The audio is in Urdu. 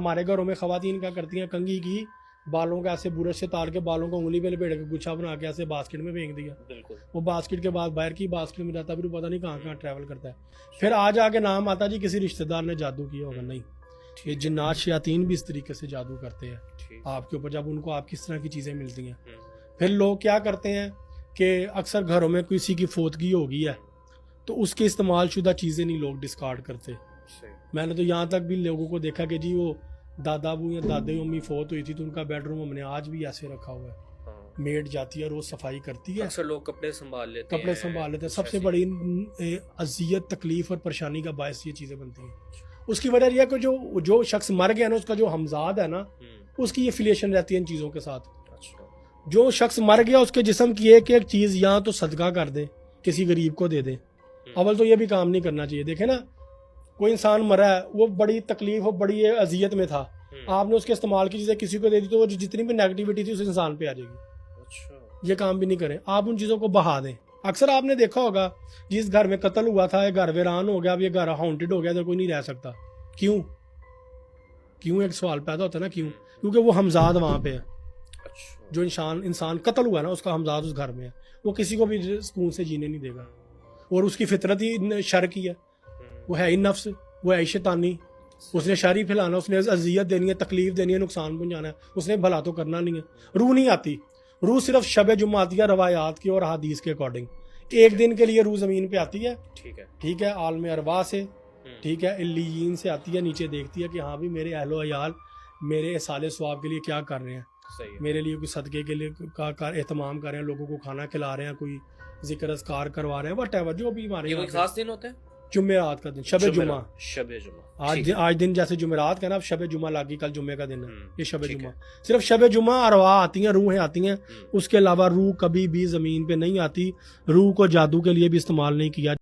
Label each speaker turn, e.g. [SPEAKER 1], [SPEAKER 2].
[SPEAKER 1] ہمارے گھروں میں خواتین کیا کرتی ہیں، کنگھی کی بالوں کا ایسے برش سے تار کے بالوں کو انگلی پہ لپیٹ کے گچھا بنا کے ایسے باسکٹ میں پھینک دیا.
[SPEAKER 2] بالکل.
[SPEAKER 1] وہ باسکٹ کے بعد باہر کی باسکٹ میں جاتا پھر پتہ نہیں کہاں کہاں ٹریول کرتا ہے. پھر آج آ کے نام آتا جی کسی رشتہ دار نے جادو کیا ہوگا. نہیں، یہ جنات شیاطین بھی اس طریقے سے جادو کرتے ہیں آپ کے اوپر، جب ان کو آپ کس طرح کی چیزیں ملتی ہیں. پھر لوگ کیا کرتے ہیں کہ اکثر گھروں میں کسی کی فوتگی ہو گئی ہے تو اس کے استعمال شدہ چیزیں نہیں لوگ ڈسکارڈ کرتے. میں نے تو یہاں تک بھی لوگوں کو دیکھا کہ جی وہ دادا ابو یا دادی امی فوت ہوئی تھی تو ان کا بیڈ روم ہم نے آج بھی ایسے رکھا ہوا ہے. میڈ جاتی ہے روز صفائی کرتی ہے،
[SPEAKER 2] اکثر لوگ کپڑے سنبھال لیتے ہیں.
[SPEAKER 1] سب سے بڑی اذیت تکلیف اور پرشانی کا باعث یہ چیزیں بنتی ہیں. اس کی وجہ یہ ہے کہ جو شخص مر گیا نا، اس کا جو ہمزاد ہے نا، اس کی افیلیشن رہتی ہے ان چیزوں کے ساتھ. جو شخص مر گیا اس کے جسم کی ایک ایک چیز یا تو صدقہ کر دیں، کسی غریب کو دے دیں. اول تو یہ بھی کام نہیں کرنا چاہیے. دیکھیں نا، کوئی انسان مرا ہے، وہ بڑی تکلیف اور بڑی اذیت میں تھا، آپ نے اس کے استعمال کی چیزیں کسی کو دے دی تو وہ جتنی بھی نیگیٹیوٹی تھی اس انسان پہ آ جائے گی. یہ کام بھی نہیں کریں، آپ ان چیزوں کو بہا دیں. اکثر آپ نے دیکھا ہوگا جس گھر میں قتل ہوا تھا، یہ گھر ویران ہو گیا، اب یہ گھر ہانٹڈ ہو گیا تو کوئی نہیں رہ سکتا. کیوں ایک سوال پیدا ہوتا ہے نا، کیونکہ وہ ہمزاد وہاں پہ ہے. جو انسان قتل ہوا ہے نا، اس کا ہمزاد اس گھر میں ہے، وہ کسی کو بھی سکون سے جینے نہیں دے گا. اور اس کی فطرت ہی شر کی ہے، وہ ہے ہی نفس، وہ ہے شیطانی. اس نے شر ہی پھیلانا، اس نے اذیت دینی ہے، تکلیف دینی ہے، نقصان پہنچانا ہے. اس نے بھلا تو کرنا نہیں ہے. روح نہیں آتی. روح صرف شب جمعہ آتی ہے روایات کی اور حدیث کے اکارڈنگ. ایک دن کے لیے روح زمین پہ آتی ہے، ٹھیک ہے، عالم ارواح سے، ٹھیک ہے، علیین سے آتی ہے، نیچے دیکھتی ہے کہ ہاں بھی میرے اہل و عیال میرے اصال ثواب کے لیے کیا کر رہے ہیں، میرے لیے کوئی صدقے کے لیے اہتمام کر رہے ہیں، لوگوں کو کھانا کھلا رہے ہیں، کوئی ذکر اذکار کروا رہے ہیں، وٹ ایور جو بھی ہمارے.
[SPEAKER 2] یہ کوئی خاص دن ہوتا ہے؟
[SPEAKER 1] جمعرات کا دن، شب جمعہ. آج دن جیسے جمعرات کا نا، اب شب جمعہ لگی، کل جمعے کا دن ہے، یہ شب جمعہ. صرف شب جمعہ ارواح آتی ہیں، روحیں آتی ہیں. اس کے علاوہ روح کبھی بھی زمین پہ نہیں آتی. روح کو جادو کے لیے بھی استعمال نہیں کیا